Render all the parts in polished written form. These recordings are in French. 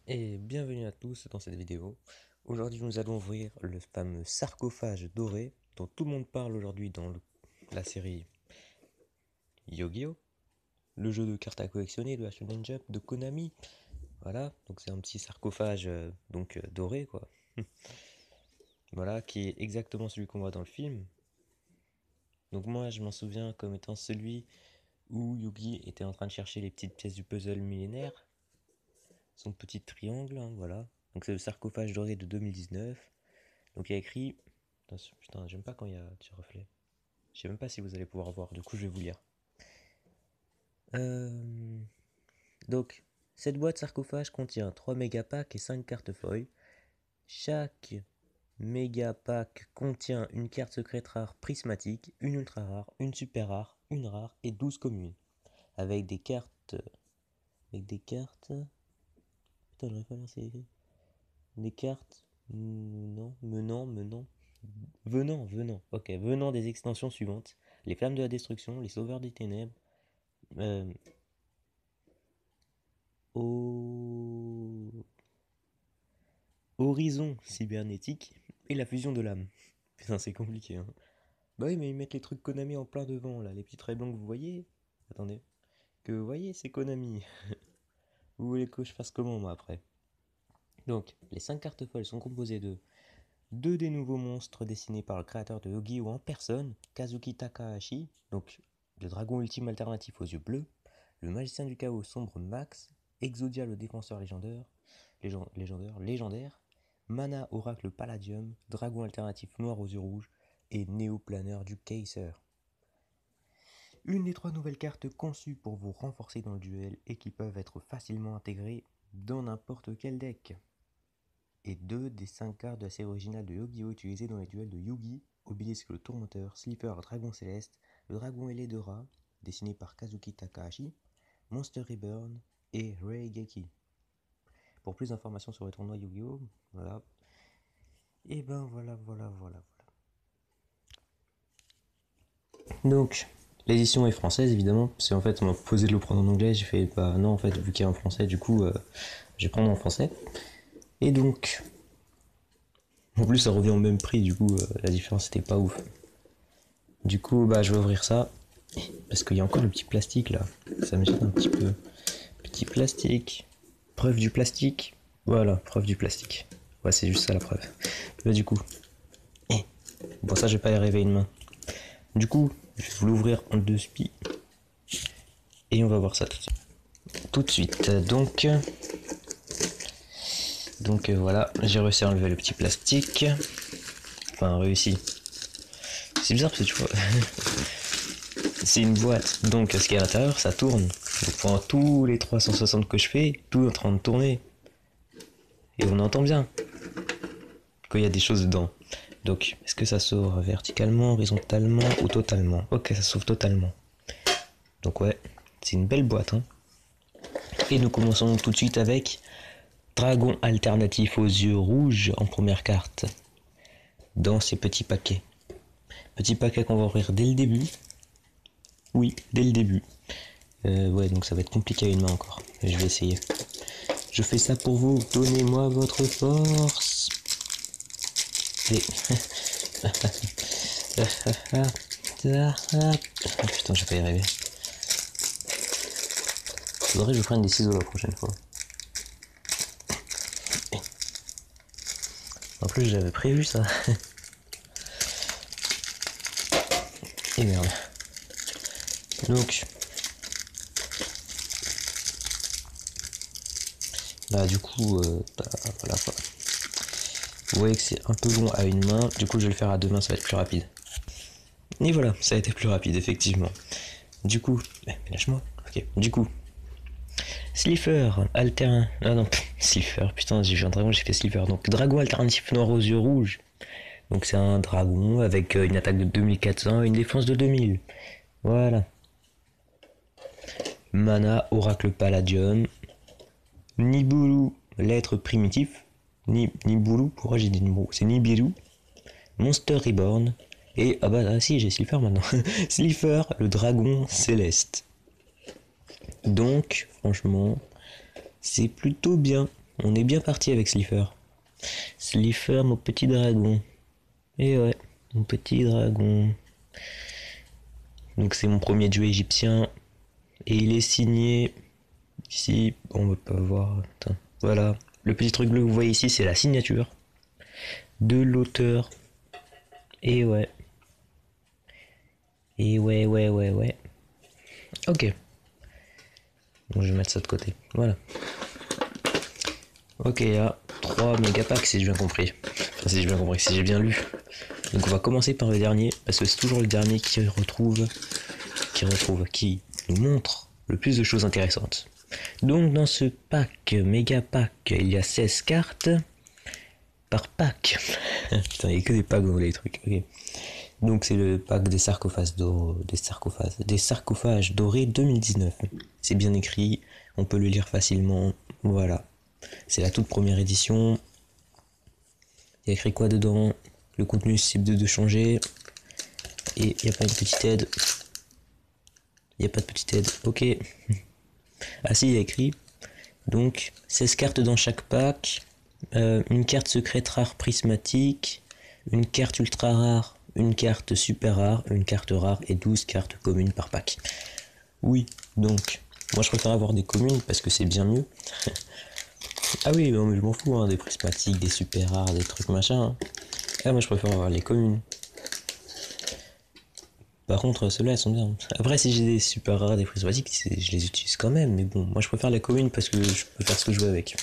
Et bienvenue à tous dans cette vidéo. Aujourd'hui nous allons ouvrir le fameux sarcophage doré dont tout le monde parle aujourd'hui dans la série Yu-Gi-Oh! Le jeu de cartes à collectionner de Shonen Jump de Konami. Voilà, donc c'est un petit sarcophage doré quoi. Voilà, qui est exactement celui qu'on voit dans le film. Donc moi je m'en souviens comme étant celui où Yugi était en train de chercher les petites pièces du puzzle millénaire. Son petit triangle, hein, voilà. Donc c'est le sarcophage doré de 2019. Donc il y a écrit... Attention, putain, j'aime pas quand il y a du reflet. Je sais même pas si vous allez pouvoir voir, du coup je vais vous lire. Euh, Donc, cette boîte sarcophage contient 3 mégapacks et 5 cartes feuilles. Chaque mégapack contient une carte secrète rare prismatique, une ultra rare, une super rare, une rare et 12 communes. Avec des cartes... Avec des cartes... Putain, j'aurais pas l'air c'est écrit. Des cartes... Non, menant. Ok, venant des extensions suivantes. Les flammes de la destruction, les sauveurs des ténèbres, euh, au... horizon cybernétique et la fusion de l'âme. Putain, c'est compliqué, hein. Bah oui, mais ils mettent les trucs Konami en plein devant, là. Les petits traits blancs que vous voyez. Attendez. Que vous voyez, c'est Konami. Vous voulez que je fasse comment, moi, après? Donc, les 5 cartes folles sont composées de deux des nouveaux monstres dessinés par le créateur de Yu-Gi-Oh! En personne, Kazuki Takahashi, donc le dragon ultime alternatif aux yeux bleus, le magicien du chaos sombre Max, Exodia le défenseur légendaire, Mana oracle Palladium, dragon alternatif noir aux yeux rouges et néoplaneur du Kaiser. Une des 3 nouvelles cartes conçues pour vous renforcer dans le duel et qui peuvent être facilement intégrées dans n'importe quel deck. Et 2 des 5 cartes de la série originale de Yu-Gi-Oh! Utilisées dans les duels de Yugi, Obélisque le Tourmenteur, Slipper Dragon Céleste, le Dragon ailé de Ra, dessiné par Kazuki Takahashi, Monster Reborn et Reigeki. Pour plus d'informations sur le tournoi Yu-Gi-Oh! Voilà. Et ben voilà. Donc, l'édition est française évidemment, parce qu'en fait on m'a proposé de le prendre en anglais, j'ai fait bah non en fait vu qu'il y a un français du coup je vais prendre en français. Et donc, en plus ça revient au même prix du coup la différence était pas ouf. Du coup bah je vais ouvrir ça, parce qu'il y a encore le petit plastique là, ça me gêne un petit peu. Petit plastique, preuve du plastique, voilà, preuve du plastique. Ouais c'est juste ça la preuve. Bah du coup, bon ça je vais pas y rêver une main. Du coup, je vais vous l'ouvrir en deux spi. Et on va voir ça tout de suite. Donc voilà, j'ai réussi à enlever le petit plastique. Enfin réussi. C'est bizarre parce que tu vois. C'est une boîte. Donc ce qui est à l'intérieur, ça tourne. Donc pendant tous les 360 que je fais, tout est en train de tourner. Et on entend bien quand il y a des choses dedans. Donc, est-ce que ça s'ouvre verticalement, horizontalement ou totalement? Ok, ça s'ouvre totalement. Donc ouais, c'est une belle boîte, hein. Et nous commençons tout de suite avec Dragon alternatif aux yeux rouges en première carte. Dans ces petits paquets. Petits paquets qu'on va ouvrir dès le début. Oui, dès le début. Ouais, donc ça va être compliqué à une main encore. Mais je vais essayer. Je fais ça pour vous. Donnez-moi votre force. Et... putain, je vais pas y arriver. Faudrait que je prenne des ciseaux la prochaine fois. En plus, j'avais prévu ça. Et merde. Donc... Là, du coup, bah, voilà quoi. Vous voyez que c'est un peu long à une main. Du coup, je vais le faire à deux mains, ça va être plus rapide. Et voilà, ça a été plus rapide, effectivement. Du coup... lâche-moi. Ok. Du coup... Slipper, alterne... Ah non, Slipper, putain, j'ai vu un dragon, j'ai fait Slipper. Donc, dragon alternatif noir aux yeux rouges. Donc, c'est un dragon avec une attaque de 2400 et une défense de 2000. Voilà. Mana, oracle palladium. Nibulu, l'être primitif. Nibulu, pourquoi j'ai dit Nibulu? C'est Nibiru. Monster Reborn. Et, ah bah si, j'ai Slipper maintenant. Slipper, le dragon céleste. Donc, franchement, c'est plutôt bien. On est bien parti avec Slifer. Slifer, mon petit dragon. Et ouais, mon petit dragon. Donc c'est mon premier dieu égyptien. Et il est signé ici. On va pas voir. Attends. Voilà. Le petit truc bleu que vous voyez ici, c'est la signature de l'auteur. Et ouais. Et ouais. Ok. Bon, je vais mettre ça de côté. Voilà. Ok, il y a 3 mégapacks si j'ai bien compris. Enfin, si j'ai bien compris, si j'ai bien lu. Donc on va commencer par le dernier, parce que c'est toujours le dernier qui nous montre le plus de choses intéressantes. Donc dans ce pack, méga pack, il y a 16 cartes par pack. Putain, il n'y a que des packs dans les trucs. Okay. Donc c'est le pack des sarcophages dorés 2019. C'est bien écrit, on peut le lire facilement. Voilà. C'est la toute première édition. Il y a écrit quoi dedans? Le contenu susceptible de changer. Et il n'y a pas une petite aide. Il n'y a pas de petite aide. Ok. Ah si, il y a écrit. Donc, 16 cartes dans chaque pack. Une carte secrète rare prismatique. Une carte ultra rare. Une carte super rare. Une carte rare. Et 12 cartes communes par pack. Oui, donc, moi je préfère avoir des communes parce que c'est bien mieux. Ah oui, non, mais je m'en fous, hein, des prismatiques, des super rares, des trucs machin. Hein. Ah, moi je préfère avoir les communes. Par contre, ceux-là, elles sont bien. Après, si j'ai des super rares, des prismatiques, je les utilise quand même. Mais bon, moi je préfère la commune parce que je peux faire ce que je veux avec.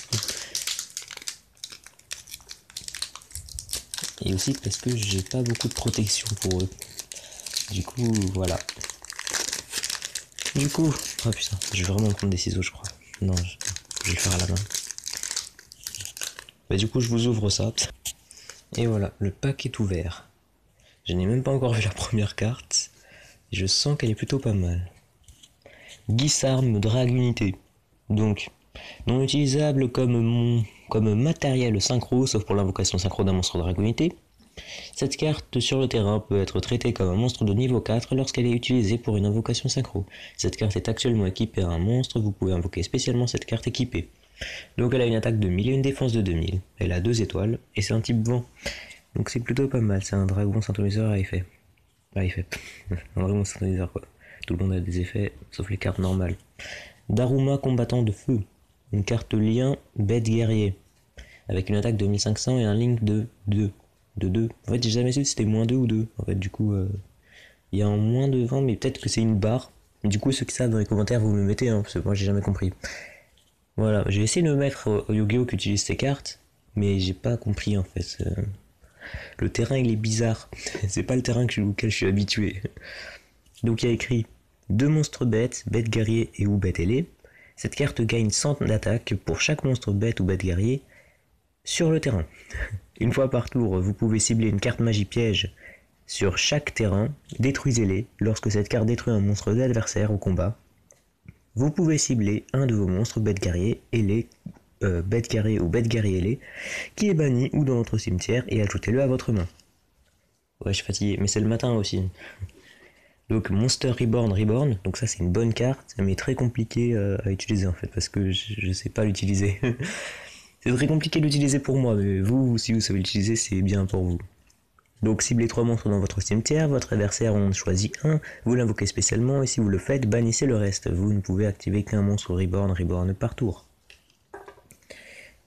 Et aussi parce que j'ai pas beaucoup de protection pour eux. Du coup, voilà. Du coup, oh putain, je vais vraiment prendre des ciseaux, je crois. Non, je vais le faire à la main. Bah, du coup, je vous ouvre ça. Et voilà, le pack est ouvert. Je n'ai même pas encore vu la première carte. Et je sens qu'elle est plutôt pas mal. Guisarme Drague Unité. Donc, non utilisable comme matériel synchro, sauf pour l'invocation synchro d'un monstre Drague Unité. Cette carte sur le terrain peut être traitée comme un monstre de niveau 4 lorsqu'elle est utilisée pour une invocation synchro. Cette carte est actuellement équipée à un monstre, vous pouvez invoquer spécialement cette carte équipée. Donc elle a une attaque de 1000 et une défense de 2000. Elle a 2 étoiles et c'est un type vent. Donc c'est plutôt pas mal, c'est un dragon synthoniseur à effet. À effet. Un dragon synthoniseur quoi. Tout le monde a des effets, sauf les cartes normales. Daruma combattant de feu. Une carte lien bête guerrier. Avec une attaque de 1500 et un link de 2. De 2. En fait j'ai jamais su si c'était moins 2 ou 2. En fait du coup il y a un moins devant mais peut-être que c'est une barre. Du coup ceux qui savent dans les commentaires vous me le mettez hein, parce que moi j'ai jamais compris. Voilà, j'ai essayé de me mettre au Yu-Gi-Oh qui utilise ces cartes, mais j'ai pas compris en fait. Le terrain il est bizarre, c'est pas le terrain auquel je suis habitué. Donc il y a écrit 2 monstres bêtes, bête guerrier et ou bête ailée. Cette carte gagne 100 d'attaque pour chaque monstre bête ou bête guerrier sur le terrain. Une fois par tour, vous pouvez cibler une carte magie piège sur chaque terrain, détruisez-les. Lorsque cette carte détruit un monstre de l'adversaire au combat, vous pouvez cibler un de vos monstres bête guerrier ailé, bête guerrier ou bête guerrier ailé, qui est banni ou dans votre cimetière et ajoutez-le à votre main. Ouais, je suis fatigué, mais c'est le matin aussi. Donc Monster Reborn, donc ça c'est une bonne carte, mais très compliqué à utiliser en fait, parce que je sais pas l'utiliser. C'est très compliqué de l'utiliser pour moi, mais vous, si vous savez l'utiliser, c'est bien pour vous. Donc ciblez 3 monstres dans votre cimetière, votre adversaire en choisit un, vous l'invoquez spécialement et si vous le faites, bannissez le reste. Vous ne pouvez activer qu'un monstre Reborn par tour.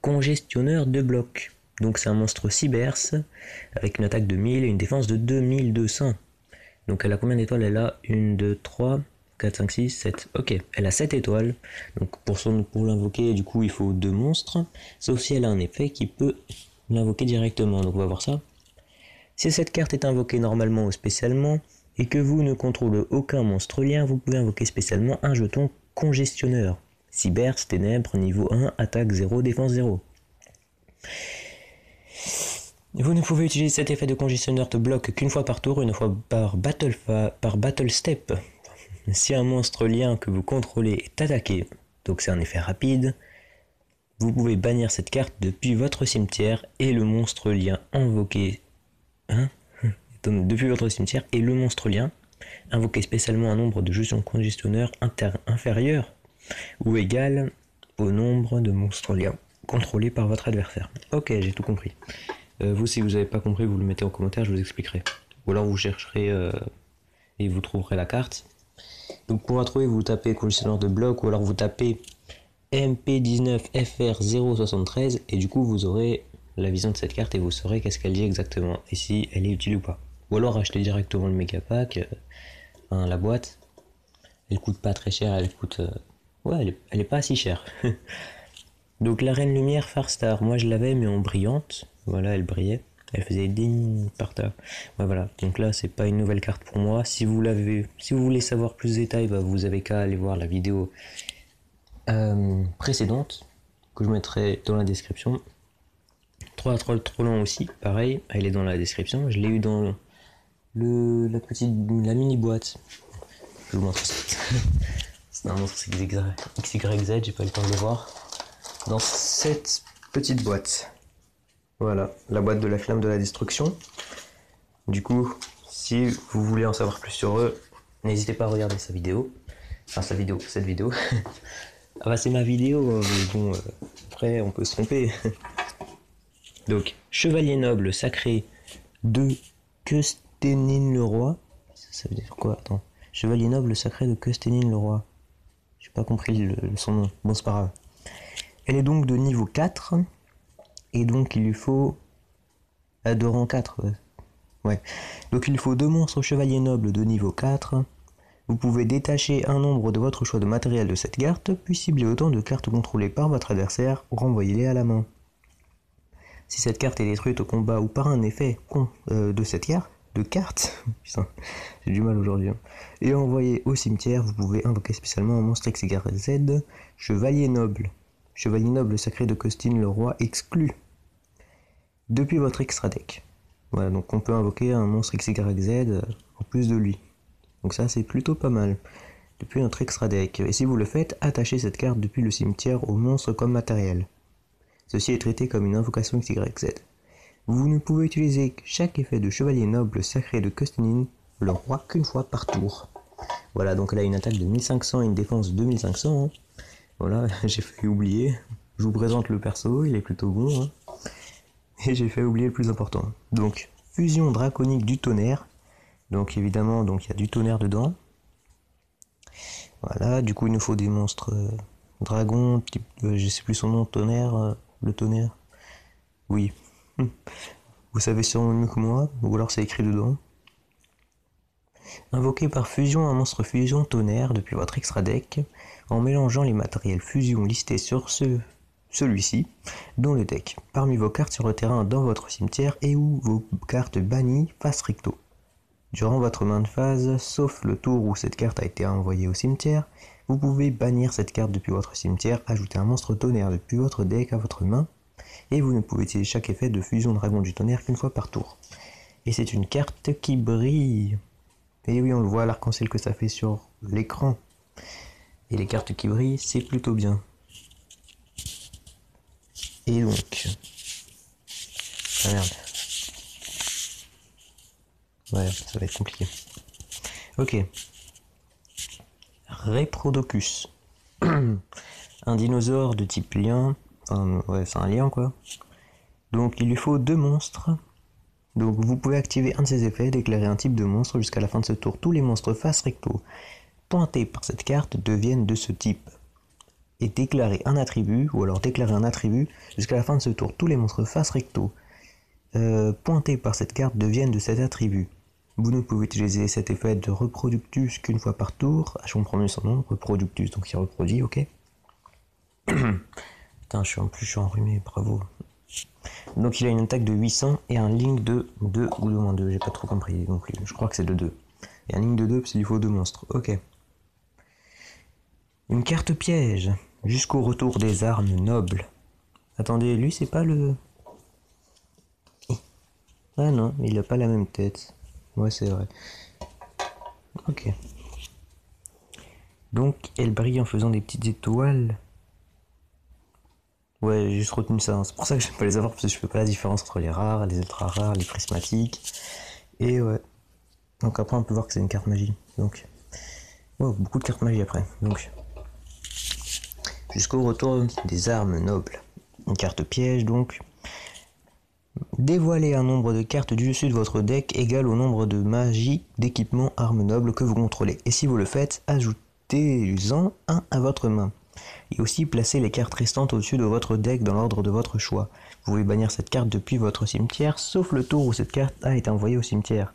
Congestionneur de blocs. Donc c'est un monstre cyberse avec une attaque de 1000 et une défense de 2200. Donc elle a combien d'étoiles? Elle a 1, 2, 3, 4, 5, 6, 7. Ok, elle a 7 étoiles. Donc pour l'invoquer, du coup il faut 2 monstres. Sauf si elle a un effet qui peut l'invoquer directement. Donc on va voir ça. Si cette carte est invoquée normalement ou spécialement, et que vous ne contrôlez aucun monstre lien, vous pouvez invoquer spécialement un jeton congestionneur. Cyberse, ténèbres, niveau 1, attaque 0, défense 0. Vous ne pouvez utiliser cet effet de congestionneur de bloc qu'une fois par tour, une fois par battle step. Si un monstre lien que vous contrôlez est attaqué, donc c'est un effet rapide, vous pouvez bannir cette carte depuis votre cimetière et le monstre lien invoqué depuis votre cimetière et le monstre lien, invoquez spécialement un nombre de jetons congestionneurs inférieur ou égal au nombre de monstres liens contrôlé par votre adversaire. Ok, j'ai tout compris. Vous, si vous n'avez pas compris, vous le mettez en commentaire, je vous expliquerai. Ou alors vous chercherez et vous trouverez la carte. Donc pour la trouver, vous tapez collectionneur de blocs ou alors vous tapez MP19FR073 et du coup vous aurez la vision de cette carte et vous saurez qu'est-ce qu'elle dit exactement et si elle est utile ou pas. Ou alors achetez directement le méga pack, la boîte. Elle coûte pas très cher, elle coûte... ouais, elle est pas si chère. Donc la Reine Lumière Farstar, moi je l'avais mais en brillante. Voilà, elle brillait. Elle faisait ding par terre. Ouais, voilà. Donc là, c'est pas une nouvelle carte pour moi. Si vous voulez savoir plus de détails, bah, vous avez qu'à aller voir la vidéo précédente que je mettrai dans la description. 3 trolls trop lents aussi, pareil, elle est dans la description. Je l'ai eu dans la mini boîte. Je vous montre ça. C'est un monstre XYZ, j'ai pas eu le temps de le voir. Dans cette petite boîte. Voilà, la boîte de la flamme de la destruction. Du coup, si vous voulez en savoir plus sur eux, n'hésitez pas à regarder sa vidéo. Enfin, cette vidéo. Ah bah c'est ma vidéo, mais bon, après on peut se tromper. Donc, chevalier noble sacré de Custennin-le-Roi. Ça veut dire quoi? Attends. Chevalier noble sacré de Custennin-le-Roi. J'ai pas compris son nom. Bon, c'est pas grave. Elle est donc de niveau 4. Et donc il lui faut... de rang 4, ouais. Donc il lui faut 2 monstres chevaliers nobles de niveau 4. Vous pouvez détacher un nombre de votre choix de matériel de cette carte, puis cibler autant de cartes contrôlées par votre adversaire ou renvoyer-les à la main. Si cette carte est détruite au combat ou par un effet de cette carte, putain, j'ai du mal aujourd'hui, hein, et envoyé au cimetière, vous pouvez invoquer spécialement un monstre XYZ, chevalier noble. Chevalier noble sacré de Costin le roi exclu. Depuis votre extra deck. Voilà, donc on peut invoquer un monstre XYZ en plus de lui. Donc ça c'est plutôt pas mal. Depuis notre extra deck. Et si vous le faites, attachez cette carte depuis le cimetière au monstre comme matériel. Ceci est traité comme une invocation XYZ. Vous ne pouvez utiliser chaque effet de chevalier noble sacré de Costinin le roi qu'une fois par tour. Voilà, donc elle a une attaque de 1500 et une défense de 2500. Hein. Voilà, j'ai fait oublier. Je vous présente le perso, il est plutôt bon. Hein. Et j'ai fait oublier le plus important. Donc, fusion draconique du tonnerre. Donc évidemment, donc il y a du tonnerre dedans. Voilà, du coup il nous faut des monstres dragons, type, je sais plus son nom, tonnerre, le tonnerre. Oui. Vous savez sûrement mieux que moi, ou alors c'est écrit dedans. Invoquez par fusion un monstre fusion tonnerre depuis votre extra deck, en mélangeant les matériels fusion listés sur celui-ci dans le deck, parmi vos cartes sur le terrain dans votre cimetière et ou vos cartes bannies face recto. Durant votre main de phase, sauf le tour où cette carte a été envoyée au cimetière, vous pouvez bannir cette carte depuis votre cimetière, ajouter un monstre tonnerre depuis votre deck à votre main, et vous ne pouvez utiliser chaque effet de fusion dragon du tonnerre qu'une fois par tour. Et c'est une carte qui brille. Et oui, on le voit l'arc-en-ciel que ça fait sur l'écran. Et les cartes qui brillent, c'est plutôt bien. Et donc... Ah merde. Ouais, ça va être compliqué. Ok. Reprodocus. Un dinosaure de type lien. Enfin, ouais, c'est un lien quoi. Donc il lui faut 2 monstres. Donc vous pouvez activer un de ces effets, déclarer un type de monstre jusqu'à la fin de ce tour. Tous les monstres face recto pointés par cette carte deviennent de ce type. Et déclarer un attribut, ou alors déclarer un attribut jusqu'à la fin de ce tour. Tous les monstres face recto pointés par cette carte deviennent de cet attribut. Vous ne pouvez utiliser cet effet de Reproductus qu'une fois par tour. Ah, je comprends mieux son nom, Reproductus, donc il reproduit, ok. Putain, je suis enrhumé, bravo. Donc il a une attaque de 800 et un link de 2 ou de moins 2, j'ai pas trop compris non plus, je crois que c'est de 2. Et un link de 2 parce qu'il lui faut 2 monstres, ok. Une carte piège, jusqu'au retour des armes nobles. Attendez, lui c'est pas le... Ah non, il a pas la même tête. Ouais c'est vrai. Ok. Donc elle brille en faisant des petites étoiles. Ouais, j'ai juste retenu ça, hein. C'est pour ça que j'aime pas les avoir, parce que je fais pas la différence entre les rares, les ultra rares, les prismatiques. Et ouais. Donc après on peut voir que c'est une carte magie. Donc. Oh, beaucoup de cartes magie après. Donc. Jusqu'au retour des armes nobles. une carte piège donc. Dévoilez un nombre de cartes du dessus de votre deck égal au nombre de magies, d'équipements, armes nobles que vous contrôlez. Et si vous le faites, ajoutez-en un à votre main. Et aussi placez les cartes restantes au-dessus de votre deck dans l'ordre de votre choix. Vous pouvez bannir cette carte depuis votre cimetière, sauf le tour où cette carte a été envoyée au cimetière.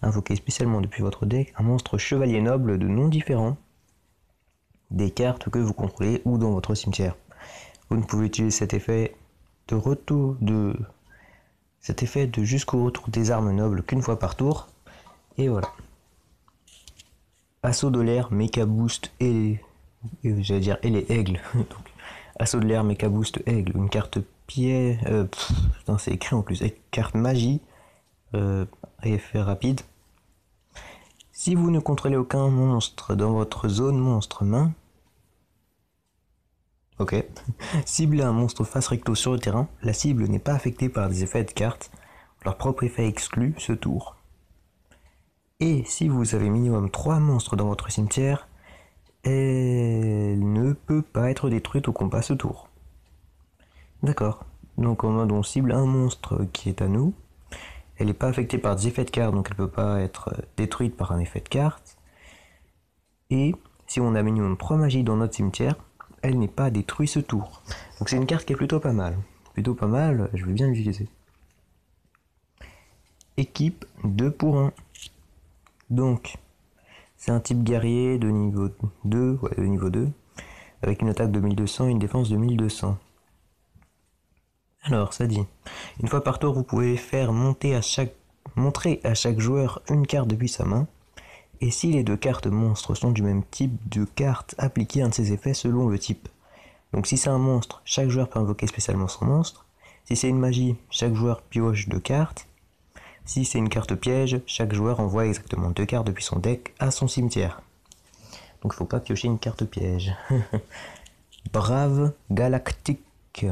Invoquez spécialement depuis votre deck un monstre chevalier noble de nom différent des cartes que vous contrôlez ou dans votre cimetière. Vous ne pouvez utiliser cet effet de jusqu'au retour des armes nobles qu'une fois par tour. Et voilà. Assaut de l'air, Mecha Boost et les aigles. Donc, assaut de l'air, Mecha Boost, aigle. Une carte pied. Putain, c'est écrit en plus. Carte magie. Effet rapide. Si vous ne contrôlez aucun monstre dans votre zone monstre main. Ok. Ciblez un monstre face recto sur le terrain. La cible n'est pas affectée par des effets de cartes. Leur propre effet exclut ce tour. Et si vous avez minimum 3 monstres dans votre cimetière, elle ne peut pas être détruite au combat ce tour. D'accord. Donc on cible un monstre qui est à nous. Elle n'est pas affectée par des effets de cartes, donc elle ne peut pas être détruite par un effet de carte. Et si on a minimum 3 magies dans notre cimetière, elle n'est pas détruite ce tour. Donc c'est une carte qui est plutôt pas mal. Plutôt pas mal, je vais bien l'utiliser. Équipe 2 pour 1. Donc, c'est un type guerrier de niveau 2, avec une attaque de 1200 et une défense de 1200. Alors, ça dit, une fois par tour, vous pouvez faire montrer à chaque joueur une carte depuis sa main. Et si les deux cartes monstres sont du même type de carte, appliquez un de ces effets selon le type. Donc si c'est un monstre, chaque joueur peut invoquer spécialement son monstre. Si c'est une magie, chaque joueur pioche 2 cartes. Si c'est une carte piège, chaque joueur envoie exactement 2 cartes depuis son deck à son cimetière. Donc il faut pas piocher une carte piège. Brave Galactique.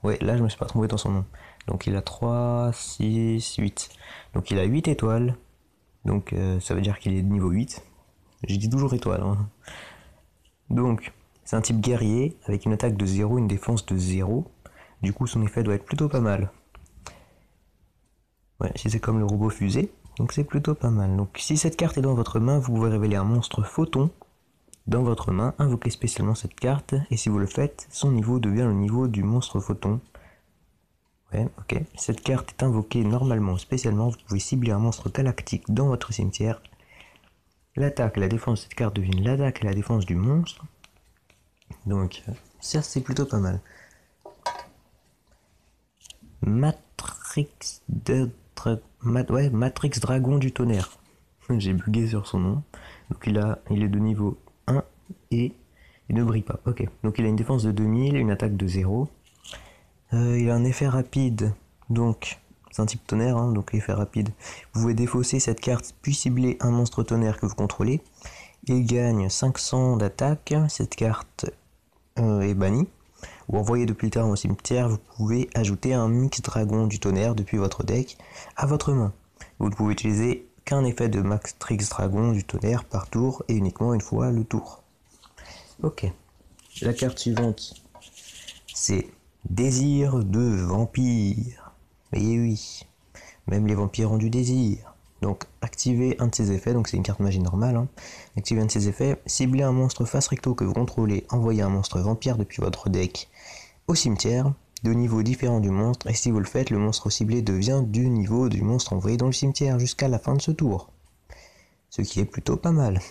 Ouais, là je me suis pas trompé dans son nom. Donc il a 3, 6, 8. Donc il a 8 étoiles. Donc ça veut dire qu'il est de niveau 8. J'ai dit toujours étoile. Hein. Donc c'est un type guerrier avec une attaque de 0, une défense de 0. Du coup son effet doit être plutôt pas mal. Ouais, si c'est comme le robot fusée, donc c'est plutôt pas mal. Donc si cette carte est dans votre main, vous pouvez révéler un monstre photon dans votre main, invoquez spécialement cette carte, et si vous le faites, son niveau devient le niveau du monstre photon. Ouais, ok. Cette carte est invoquée normalement, spécialement, vous pouvez cibler un monstre galactique dans votre cimetière. L'attaque et la défense de cette carte deviennent l'attaque et la défense du monstre. Donc, ça c'est plutôt pas mal. Matrix Dragon du Tonnerre. J'ai bugué sur son nom. Donc il est de niveau 1 et il ne brille pas. Ok. Donc il a une défense de 2000, une attaque de 0. Il a un effet rapide. Donc c'est un type tonnerre, hein, donc effet rapide. Vous pouvez défausser cette carte puis cibler un monstre tonnerre que vous contrôlez. Il gagne 500 d'attaque. Cette carte est bannie. Ou envoyé depuis le terrain au cimetière, vous pouvez ajouter un mix dragon du tonnerre depuis votre deck à votre main. Vous ne pouvez utiliser qu'un effet de Matrix Dragon du tonnerre par tour et uniquement une fois le tour. Ok. La carte suivante, c'est Désir de vampire. Et oui, même les vampires ont du désir. Donc activez un de ces effets, donc c'est une carte magie normale. Hein. Activez un de ces effets, ciblez un monstre face recto que vous contrôlez, envoyez un monstre vampire depuis votre deck au cimetière, de niveau différent du monstre, et si vous le faites, le monstre ciblé devient du niveau du monstre envoyé dans le cimetière jusqu'à la fin de ce tour. Ce qui est plutôt pas mal.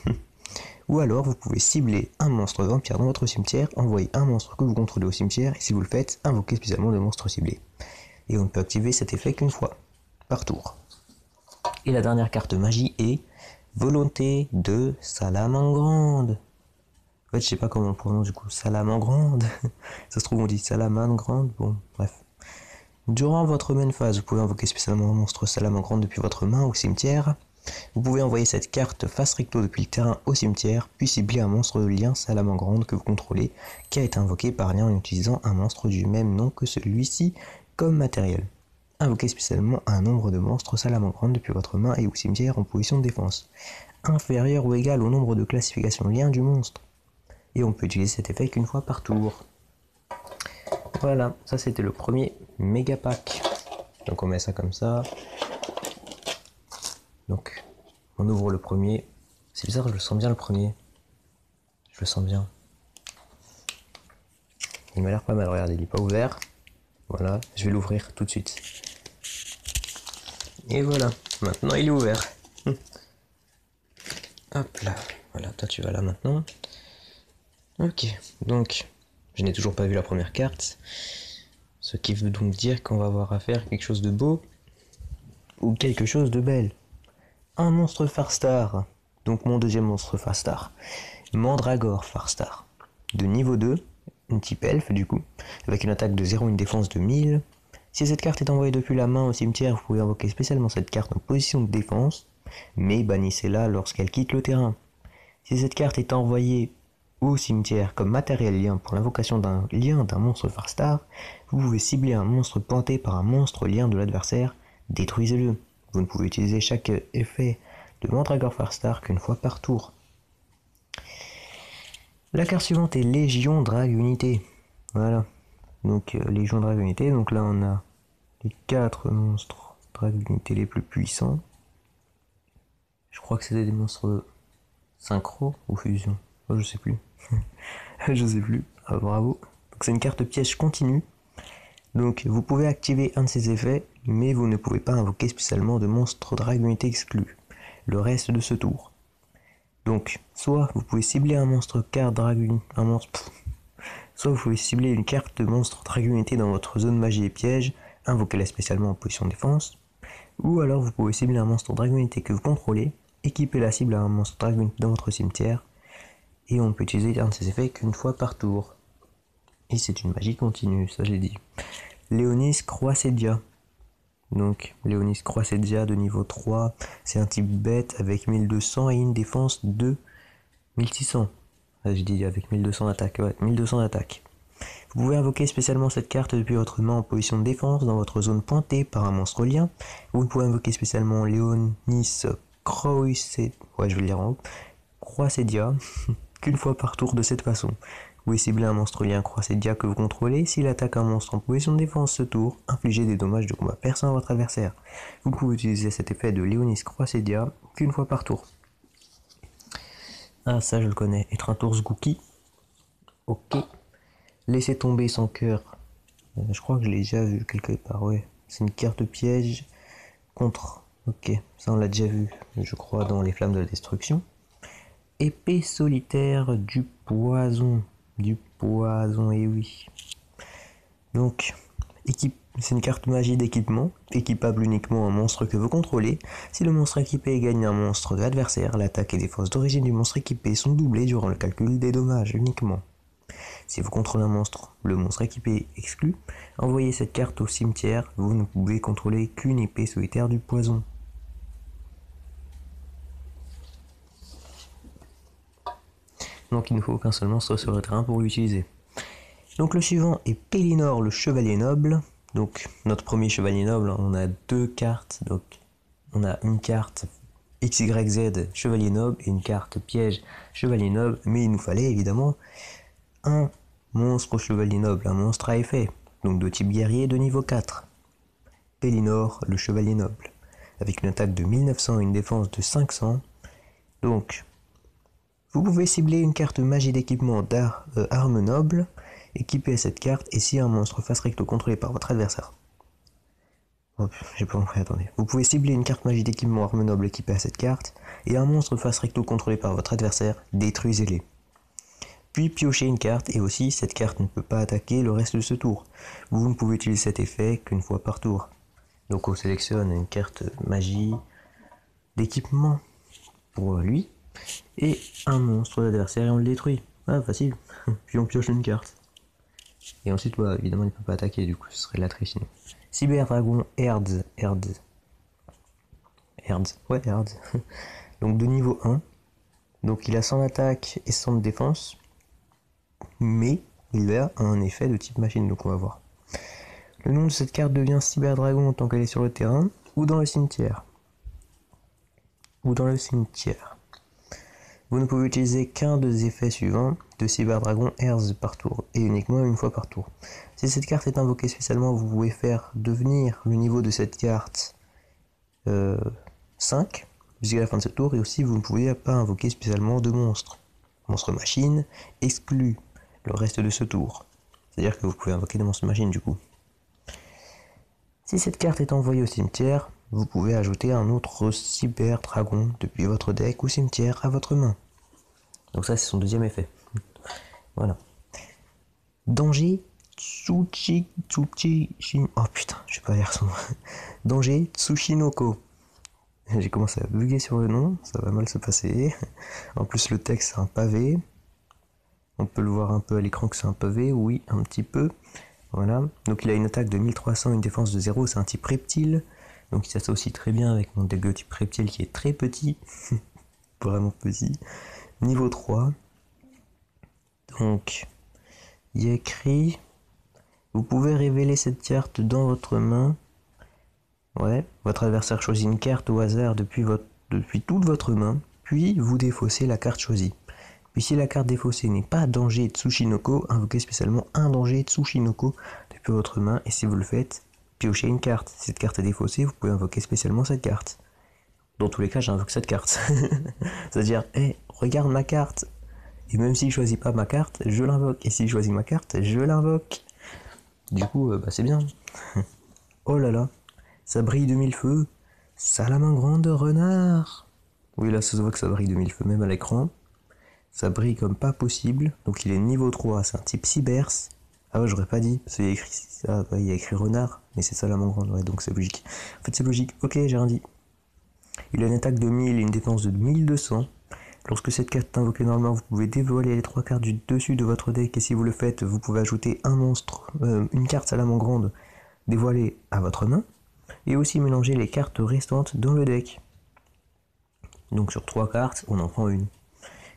Ou alors vous pouvez cibler un monstre vampire dans votre cimetière, envoyer un monstre que vous contrôlez au cimetière, et si vous le faites, invoquez spécialement le monstre ciblé. Et on ne peut activer cet effet qu'une fois, par tour. Et la dernière carte magie est Volonté de Salamangrande. En fait, je sais pas comment on prononce du coup, Salamangrande. Ça se trouve, on dit Salamangrande. Bon, bref. Durant votre main phase, vous pouvez invoquer spécialement un monstre Salamangrande depuis votre main au cimetière. Vous pouvez envoyer cette carte face recto depuis le terrain au cimetière, puis cibler un monstre de lien Salamangrande que vous contrôlez, qui a été invoqué par lien en utilisant un monstre du même nom que celui-ci comme matériel. Invoquez spécialement un nombre de monstres Salamangrande depuis votre main et au cimetière en position de défense, inférieur ou égal au nombre de classifications lien du monstre. Et on peut utiliser cet effet qu'une fois par tour. Voilà, ça c'était le premier méga pack. Donc on met ça comme ça. Donc on ouvre le premier. C'est bizarre, je le sens bien le premier. Je le sens bien. Il m'a l'air pas mal, regardez, il n'est pas ouvert. Voilà, je vais l'ouvrir tout de suite. Et voilà, maintenant il est ouvert. Hop là, voilà, toi tu vas là maintenant. Ok, donc je n'ai toujours pas vu la première carte. Ce qui veut donc dire qu'on va avoir à faire quelque chose de beau ou quelque chose de belle. Un monstre Farstar, donc mon deuxième monstre Farstar. Mandragore Farstar, de niveau 2, une type elfe du coup, avec une attaque de 0 et une défense de 1000. Si cette carte est envoyée depuis la main au cimetière, vous pouvez invoquer spécialement cette carte en position de défense, mais bannissez-la lorsqu'elle quitte le terrain. Si cette carte est envoyée au cimetière comme matériel lien pour l'invocation d'un lien d'un monstre Farstar, vous pouvez cibler un monstre pointé par un monstre lien de l'adversaire, détruisez-le. Vous ne pouvez utiliser chaque effet de Mandragore Farstar qu'une fois par tour. La carte suivante est Légion Drague Unité. Voilà. Donc Légion Drague Unité, donc là on a les 4 monstres Drague Unité les plus puissants. Je crois que c'était des monstres synchro ou fusion. Oh, je sais plus. Je sais plus. Ah, bravo. Donc c'est une carte piège continue. Donc vous pouvez activer un de ses effets, mais vous ne pouvez pas invoquer spécialement de monstres Drague Unité exclus le reste de ce tour. Donc soit vous pouvez cibler un monstre carte Drague soit vous pouvez cibler une carte de monstre Drague Unité dans votre zone magie et piège, invoquez-la spécialement en position de défense, ou alors vous pouvez cibler un monstre Drague Unité que vous contrôlez, équiper la cible à un monstre Drague Unité dans votre cimetière, et on ne peut utiliser un de ces effets qu'une fois par tour. Et c'est une magie continue, ça j'ai dit. Léonis Croissédia. Donc Léonis Croissédia de niveau 3, c'est un type bête avec 1200 et une défense de 1600. Ah, j'ai dit avec 1200 d'attaque, ouais, 1200 d'attaque. Vous pouvez invoquer spécialement cette carte depuis votre main en position de défense dans votre zone pointée par un monstre lien. Vous pouvez invoquer spécialement Léonis Croissédia, ouais, je vais le lire en haut, Croissédia, qu'une fois par tour de cette façon. Vous pouvez cibler un monstre lien Croissédia que vous contrôlez. S'il attaque un monstre en position de défense ce tour, infligez des dommages de combat perçants à votre adversaire. Vous pouvez utiliser cet effet de Léonis Croissédia qu'une fois par tour. Ah, ça je le connais. Être un tour Gookie. Ok. Laissez tomber son cœur. Je crois que je l'ai déjà vu quelque part, ouais. C'est une carte piège contre... Ok, ça on l'a déjà vu, je crois, dans les flammes de la destruction. Épée solitaire du poison. Du poison, et oui. Donc, c'est une carte magie d'équipement, équipable uniquement en monstre que vous contrôlez. Si le monstre équipé gagne un monstre de l'adversaire, l'attaque et défense d'origine du monstre équipé sont doublées durant le calcul des dommages uniquement. Si vous contrôlez un monstre, le monstre équipé exclu, envoyez cette carte au cimetière, vous ne pouvez contrôler qu'une épée solitaire du poison. Donc il ne faut qu'un seul monstre sur le terrain pour l'utiliser. Donc le suivant est Pélinor, le chevalier noble. Donc notre premier chevalier noble, on a deux cartes. Donc on a une carte XYZ chevalier noble et une carte piège chevalier noble. Mais il nous fallait évidemment un monstre chevalier noble, un monstre à effet. Donc de type guerrier de niveau 4. Pélinor, le chevalier noble. Avec une attaque de 1900 et une défense de 500. Donc vous pouvez cibler une carte magie d'équipement d'armes nobles, équipée à cette carte, et si un monstre face recto contrôlé par votre adversaire. Hop, j'ai pas compris, attendez. Vous pouvez cibler une carte magie d'équipement arme noble équipée à cette carte, et un monstre face recto contrôlé par votre adversaire, détruisez-les. Puis piochez une carte, et aussi cette carte ne peut pas attaquer le reste de ce tour. Vous ne pouvez utiliser cet effet qu'une fois par tour. Donc on sélectionne une carte magie d'équipement pour lui, et un monstre d'adversaire et on le détruit. Ah, facile. Puis on pioche une carte. Et ensuite, bah, évidemment, il ne peut pas attaquer, du coup, ce serait la triche sinon. Cyberdragon Herds. Ouais, Herds. Donc de niveau 1. Donc il a 100 d'attaque et 100 de défense. Mais il a un effet de type machine, donc on va voir. Le nom de cette carte devient Cyberdragon tant qu'elle est sur le terrain ou dans le cimetière. Vous ne pouvez utiliser qu'un des effets suivants de Cyberdragon Herz par tour, et uniquement une fois par tour. Si cette carte est invoquée spécialement, vous pouvez faire devenir le niveau de cette carte 5 jusqu'à la fin de ce tour, et aussi vous ne pouvez pas invoquer spécialement de monstres. Monstre machine exclut le reste de ce tour. C'est-à-dire que vous pouvez invoquer des monstres machines du coup. Si cette carte est envoyée au cimetière, vous pouvez ajouter un autre cyber dragon depuis votre deck ou cimetière à votre main. Donc ça c'est son deuxième effet. Voilà. Danger Tsuchi. Oh putain, je sais pas lire son nom. Danger Tsushinoko. J'ai commencé à bugger sur le nom, ça va mal se passer. En plus le texte c'est un pavé. On peut le voir un peu à l'écran que c'est un pavé, oui, un petit peu. Voilà. Donc il a une attaque de 1300, une défense de 0, c'est un type reptile. Donc il s'associe très bien avec mon deck de type reptile qui est très petit. Vraiment petit. Niveau 3. Donc, il y a écrit, vous pouvez révéler cette carte dans votre main. Ouais, votre adversaire choisit une carte au hasard depuis toute votre main, puis vous défaussez la carte choisie. Puis si la carte défaussée n'est pas danger Tsushinoko, invoquez spécialement un danger Tsushinoko depuis votre main, et si vous le faites, piochez une carte. Si cette carte est défaussée, vous pouvez invoquer spécialement cette carte. Dans tous les cas, j'invoque cette carte. C'est-à-dire, hey, regarde ma carte. Et même s'il choisit pas ma carte, je l'invoque. Et s'il choisit ma carte, je l'invoque. Du coup, c'est bien. Oh là là, ça brille de mille feux. Salamandre renard. Oui, là, ça se voit que ça brille de mille feux, même à l'écran. Ça brille comme pas possible. Donc il est niveau 3, c'est un type Cybers. Ah ouais, j'aurais pas dit, parce qu'il y a écrit, il y a écrit renard, mais c'est Salamandre, ouais, donc c'est logique. En fait, c'est logique. Ok, j'ai rien dit. Il a une attaque de 1000 et une défense de 1200. Lorsque cette carte est invoquée normalement, vous pouvez dévoiler les 3 cartes du dessus de votre deck, et si vous le faites, vous pouvez ajouter un monstre, une carte Salamandre dévoilée à votre main, et aussi mélanger les cartes restantes dans le deck. Donc sur 3 cartes, on en prend une.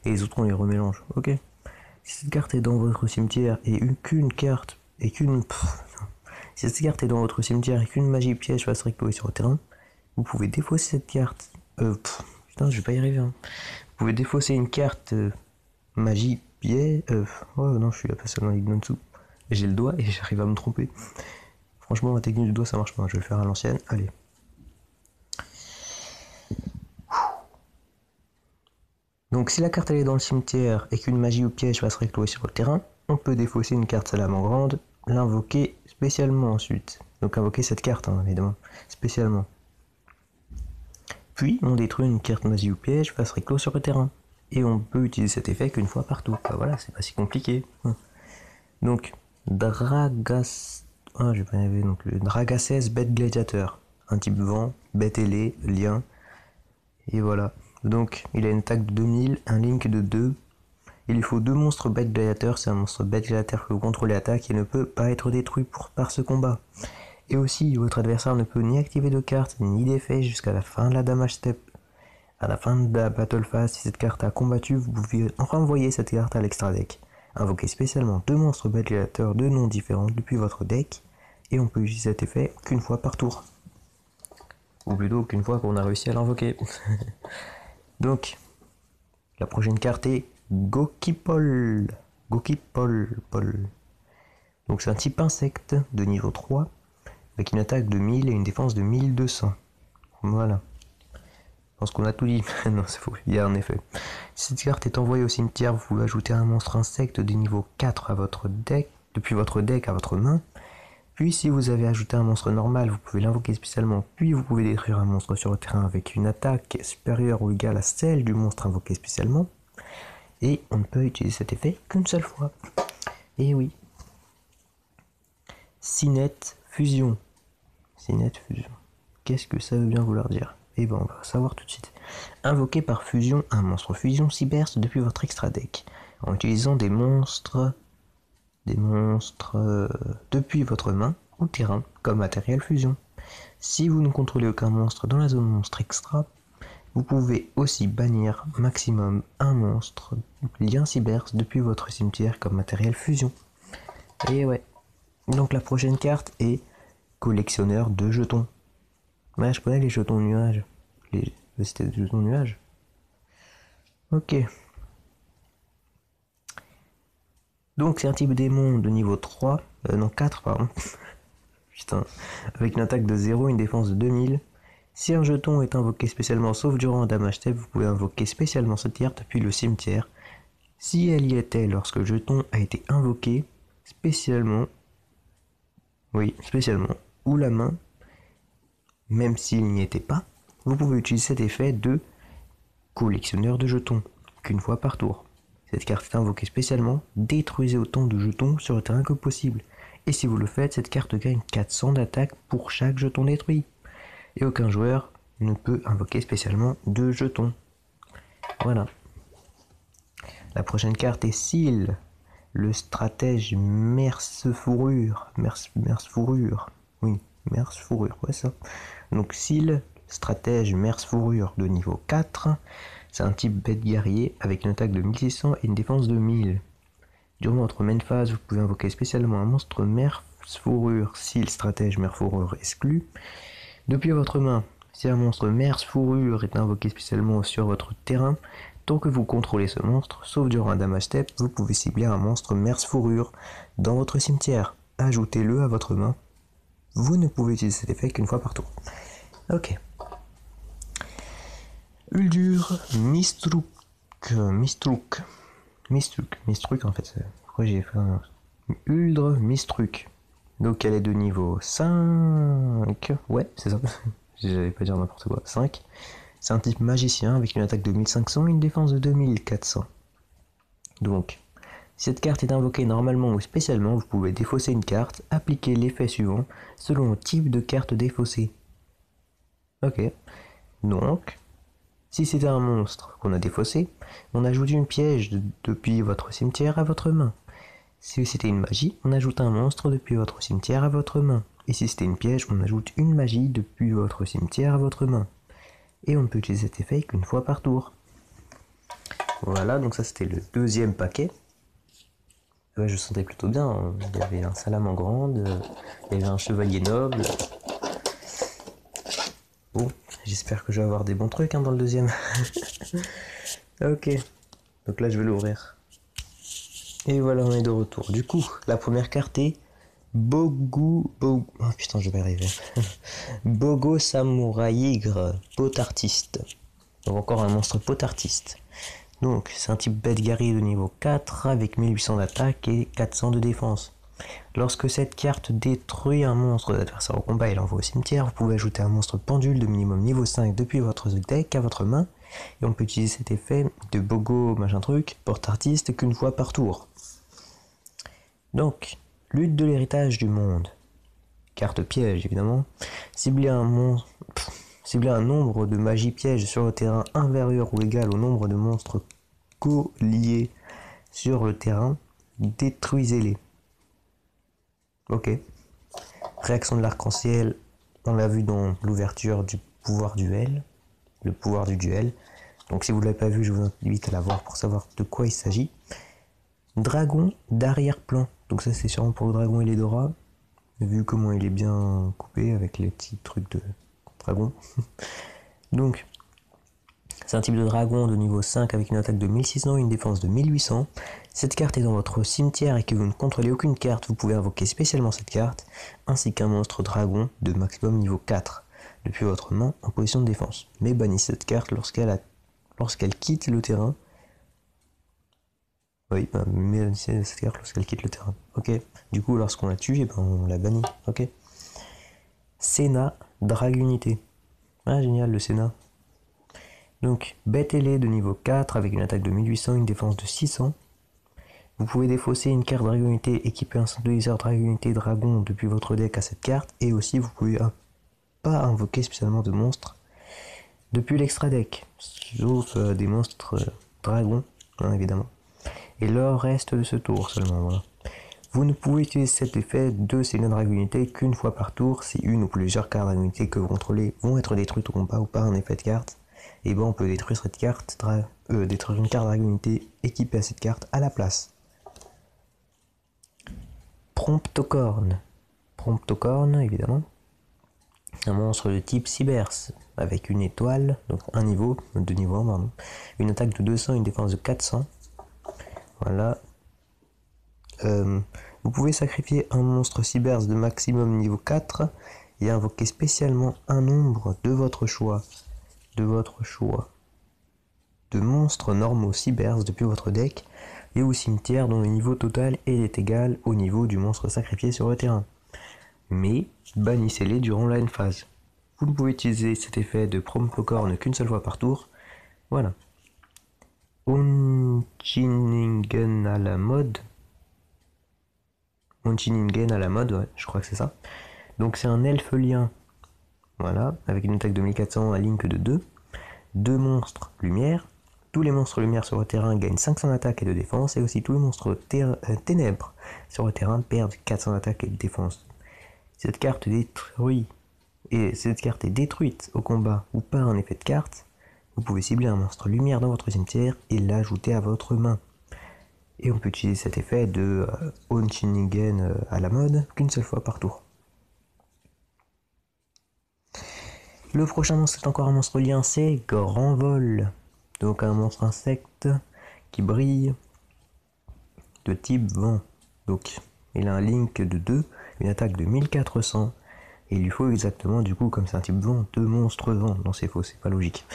Et les autres, on les remélange. Ok. Si cette carte est dans votre cimetière et qu'une carte, et qu'une... Si cette carte est dans votre cimetière et qu'une magie piège va se réactiver sur le terrain, vous pouvez défausser cette carte. Putain, je vais pas y arriver. Hein. Vous pouvez défausser une carte magie piège. Oh non, je suis la personne en ligne en dessous. J'ai le doigt et j'arrive à me tromper. Franchement, la technique du doigt, ça marche pas. Je vais le faire à l'ancienne. Allez. Donc, si la carte elle est dans le cimetière et qu'une magie ou piège va se réactiver sur le terrain, on peut défausser une carte Salamandre, l'invoquer spécialement ensuite. Donc, invoquer cette carte, hein, évidemment, spécialement. Puis, on détruit une carte magie ou piège face recto sur le terrain. Et on peut utiliser cet effet qu'une fois partout. Bah voilà, c'est pas si compliqué. Donc, Dragas... Ah, je vais pas y arriver. Donc, le Dragacès bête gladiateur. Un type vent, bête ailée, lien. Et voilà. Donc, il a une attaque de 2000, un link de 2. Il lui faut 2 monstres bête gladiateur. C'est un monstre bête gladiateur que vous contrôlez attaque et ne peut pas être détruit par ce combat. Et aussi, votre adversaire ne peut ni activer de carte, ni d'effet jusqu'à la fin de la damage step. À la fin de la battle phase, si cette carte a combattu, vous pouvez renvoyer cette carte à l'extra deck. Invoquez spécialement 2 monstres bête gladiateurs de noms différents depuis votre deck, et on peut utiliser cet effet qu'une fois par tour. Ou plutôt qu'une fois qu'on a réussi à l'invoquer. Donc, la prochaine carte est Gokipol. Gokipol. Donc c'est un type insecte de niveau 3, avec une attaque de 1000 et une défense de 1200. Voilà. Je pense qu'on a tout dit. Non, c'est faux, il y a un effet. Si cette carte est envoyée au cimetière, vous pouvez ajouter un monstre insecte de niveau 4 à votre deck, depuis votre deck à votre main. Puis si vous avez ajouté un monstre normal, vous pouvez l'invoquer spécialement, puis vous pouvez détruire un monstre sur le terrain avec une attaque supérieure ou égale à celle du monstre invoqué spécialement. Et on ne peut utiliser cet effet qu'une seule fois. Et oui. Cinet Fusion. Cinet Fusion. Qu'est-ce que ça veut bien vouloir dire? Et ben on va savoir tout de suite. Invoquez par fusion un monstre fusion Cybers depuis votre extra deck, en utilisant des monstres depuis votre main ou terrain comme matériel fusion. Si vous ne contrôlez aucun monstre dans la zone monstre extra, vous pouvez aussi bannir maximum un monstre lien Cybers depuis votre cimetière comme matériel fusion. Et ouais. Donc la prochaine carte est collectionneur de jetons. Ouais, je connais les jetons nuages. C'était des jetons nuages. Ok. Donc c'est un type démon de niveau 3, non 4 pardon. Putain. Avec une attaque de 0, une défense de 2000. Si un jeton est invoqué spécialement sauf durant un damage step, vous pouvez invoquer spécialement cette carte depuis le cimetière. Si elle y était lorsque le jeton a été invoqué spécialement, ou la main, même s'il n'y était pas, vous pouvez utiliser cet effet de collectionneur de jetons, qu'une fois par tour. Cette carte est invoquée spécialement, détruisez autant de jetons sur le terrain que possible. Et si vous le faites, cette carte gagne 400 d'attaque pour chaque jeton détruit. Et aucun joueur ne peut invoquer spécialement de jetons. Voilà. La prochaine carte est Seal, le stratège Merce-Fourrure. Merce-Fourrure, ouais ça. Donc Seal, stratège Merce-Fourrure de niveau 4. C'est un type bête guerrier avec une attaque de 1600 et une défense de 1000. Durant votre main phase, vous pouvez invoquer spécialement un monstre Merce-Fourrure, Seal, stratège Merce-Fourrure exclu. Depuis votre main, si un monstre Merce-Fourrure est invoqué spécialement sur votre terrain, tant que vous contrôlez ce monstre, sauf durant un damage step, vous pouvez cibler un monstre Merce-Fourrure dans votre cimetière. Ajoutez-le à votre main. Vous ne pouvez utiliser cet effet qu'une fois par tour. Ok. Uldur Mistruc en fait. Pourquoi j'ai fait un... Uldre Mistruc. Donc elle est de niveau 5. Ouais, c'est ça. J'allais pas dire n'importe quoi. 5. C'est un type magicien avec une attaque de 1500 et une défense de 2400. Donc, si cette carte est invoquée normalement ou spécialement, vous pouvez défausser une carte, appliquer l'effet suivant selon le type de carte défaussée. Ok. Donc, si c'était un monstre qu'on a défaussé, on ajoute une piège depuis votre cimetière à votre main. Si c'était une magie, on ajoute un monstre depuis votre cimetière à votre main. Et si c'était une piège, on ajoute une magie depuis votre cimetière à votre main. Et on ne peut utiliser cet effet qu'une fois par tour. Voilà, donc ça c'était le deuxième paquet. Ouais, je sentais plutôt bien. Il y avait un salamandre, il y avait un chevalier noble. Bon, j'espère que je vais avoir des bons trucs dans le deuxième. Ok, donc là je vais l'ouvrir. Et voilà, on est de retour. Du coup, la première carte est Oh putain, je vais y arriver. Bogo Samouraïgre, pot-artiste. Donc encore un monstre pot-artiste. Donc c'est un type bête guerrier de niveau 4 avec 1800 d'attaque et 400 de défense. Lorsque cette carte détruit un monstre d'adversaire au combat et l'envoie au cimetière, vous pouvez ajouter un monstre pendule de minimum niveau 5 depuis votre deck à votre main. Et on peut utiliser cet effet de Bogo machin truc, porte-artiste qu'une fois par tour. Donc, lutte de l'héritage du monde. Carte piège évidemment. Cibler un nombre de magies pièges sur le terrain inférieur ou égal au nombre de monstres co-liés sur le terrain. Détruisez-les. Ok. Réaction de l'arc-en-ciel. On l'a vu dans l'ouverture du pouvoir duel. Le pouvoir du duel. Donc si vous ne l'avez pas vu, je vous invite à la voir pour savoir de quoi il s'agit. Dragon d'arrière-plan. Donc ça c'est sûrement pour le dragon Eledora. Vu comment il est bien coupé avec les petits trucs de dragon. Donc, c'est un type de dragon de niveau 5 avec une attaque de 1600 et une défense de 1800. Cette carte est dans votre cimetière et que vous ne contrôlez aucune carte, vous pouvez invoquer spécialement cette carte, ainsi qu'un monstre dragon de maximum niveau 4, depuis votre main en position de défense. Mais bannissez cette carte lorsqu'elle quitte le terrain. Oui, mais c'est cette carte lorsqu'elle quitte le terrain. Ok. Du coup, lorsqu'on la tue, on la bannit. Ok. Sénat, Dragunité. Ah, génial, le Sénat. Donc, bête ailée de niveau 4 avec une attaque de 1800, une défense de 600. Vous pouvez défausser une carte Dragunité équipée un synthétiseur Dragunité Dragon depuis votre deck à cette carte. Et aussi, vous pouvez pas invoquer spécialement de monstres depuis l'extra deck. Sauf des monstres dragons, hein, évidemment. Et le reste de ce tour seulement, voilà. Vous ne pouvez utiliser cet effet de Sénat Dragunité qu'une fois par tour si une ou plusieurs cartes Dragunité que vous contrôlez vont être détruites au combat ou par un effet de carte. Et on peut détruire cette carte, détruire une carte Dragunité équipée à cette carte à la place. Promptocorne, évidemment. un monstre de type Cybers, avec une étoile, donc un niveau, 2 niveaux, pardon. Une attaque de 200, une défense de 400. Voilà. Vous pouvez sacrifier un monstre Cybers de maximum niveau 4 et invoquer spécialement un nombre de votre choix. De monstres normaux Cybers depuis votre deck et au cimetière dont le niveau total est égal au niveau du monstre sacrifié sur le terrain. Mais bannissez-les durant la end phase. Vous ne pouvez utiliser cet effet de Promptocorn qu'une seule fois par tour. Voilà. Unchiningen à la mode. Unchiningen à la mode, ouais, je crois que c'est ça. Donc c'est un elfe lien. Voilà, avec une attaque de 1400 à link de 2. 2 monstres lumière. Tous les monstres lumière sur le terrain gagnent 500 d'attaque et de défense. Et aussi tous les monstres ténèbres sur le terrain perdent 400 d'attaque et de défense. Cette carte est détruite au combat ou par un effet de carte, vous pouvez cibler un monstre lumière dans votre cimetière et l'ajouter à votre main. Et on peut utiliser cet effet de Unchiningen à la mode qu'une seule fois par tour. Le prochain monstre est encore un monstre lien, c'est Grand Vol. Donc un monstre insecte qui brille de type vent. Donc il a un link de 2, une attaque de 1400. Et il lui faut exactement, du coup, comme c'est un type vent, 2 monstres vent. Non, c'est faux, c'est pas logique.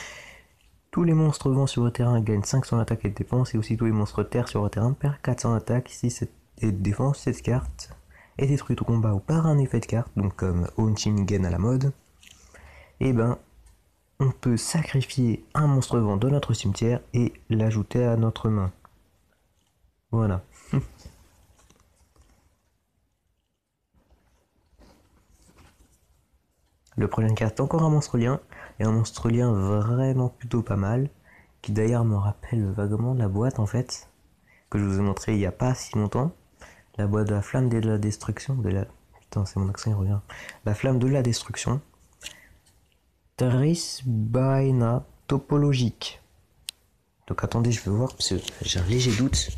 Tous les monstres vent sur le terrain gagnent 500 d'attaque et de défense. Et aussi tous les monstres terre sur le terrain perdent 400 d'attaque. Si cette et de défense, cette carte est détruite au combat ou par un effet de carte, donc comme Unchiningen à la mode, et ben on peut sacrifier un monstre vent de notre cimetière et l'ajouter à notre main. Voilà. Le prochain carte est encore un monstre lien, et un monstre lien vraiment plutôt pas mal, qui d'ailleurs me rappelle vaguement la boîte en fait, que je vous ai montré il n'y a pas si longtemps, la boîte de la flamme de la destruction, putain c'est mon accent il revient, la flamme de la destruction, Trisbaena topologique. Donc attendez, je vais voir, parce que j'ai un léger doute.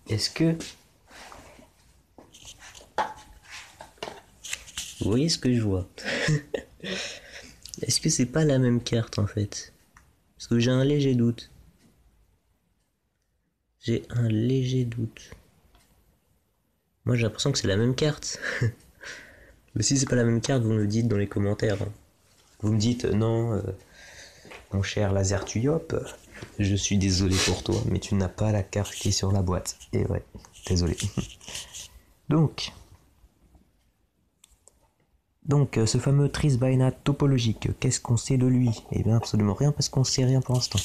Est-ce que... Vous voyez ce que je vois? Est-ce que c'est pas la même carte en fait? Parce que j'ai un léger doute. Moi j'ai l'impression que c'est la même carte. Mais si c'est pas la même carte, vous me le dites dans les commentaires. Vous me dites non, mon cher Lazertuyop, je suis désolé pour toi, mais tu n'as pas la carte qui est sur la boîte. Et ouais, désolé. Donc, ce fameux Trisbaena topologique, qu'est-ce qu'on sait de lui? Eh bien, absolument rien, parce qu'on sait rien pour l'instant.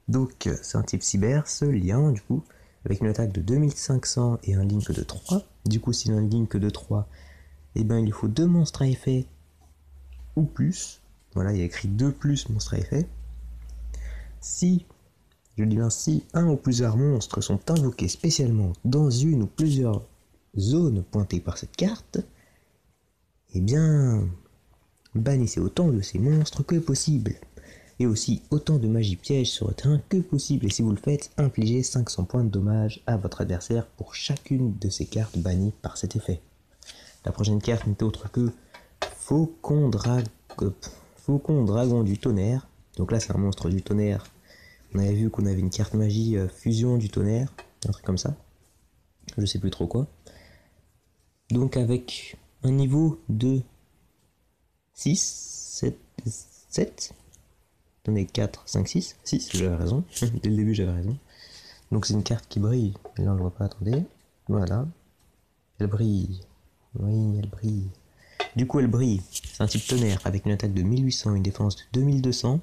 Donc, c'est un type cyber, ce lien, du coup, avec une attaque de 2500 et un link de 3. Du coup, s'il a un link de 3, eh bien, il faut 2 monstres à effet ou plus. Voilà, il y a écrit 2 plus monstres à effet. Si, je dis bien si, un ou plusieurs monstres sont invoqués spécialement dans une ou plusieurs zones pointées par cette carte, eh bien, bannissez autant de ces monstres que possible. Et aussi autant de magie piège sur le terrain que possible. Et si vous le faites, infligez 500 points de dommage à votre adversaire pour chacune de ces cartes bannies par cet effet. La prochaine carte n'est autre que Faucon Dragon du Tonnerre. Donc là c'est un monstre du tonnerre. On avait vu qu'on avait une carte magie fusion du tonnerre, un truc comme ça. Je sais plus trop quoi. Donc avec un niveau de 6, 7. Attendez, 4, 5, 6. 6, j'avais raison. Dès le début j'avais raison. Donc c'est une carte qui brille. Et là on le voit pas, attendez. Voilà. Elle brille. Oui, elle brille. Du coup elle brille. C'est un type tonnerre avec une attaque de 1800, une défense de 2200.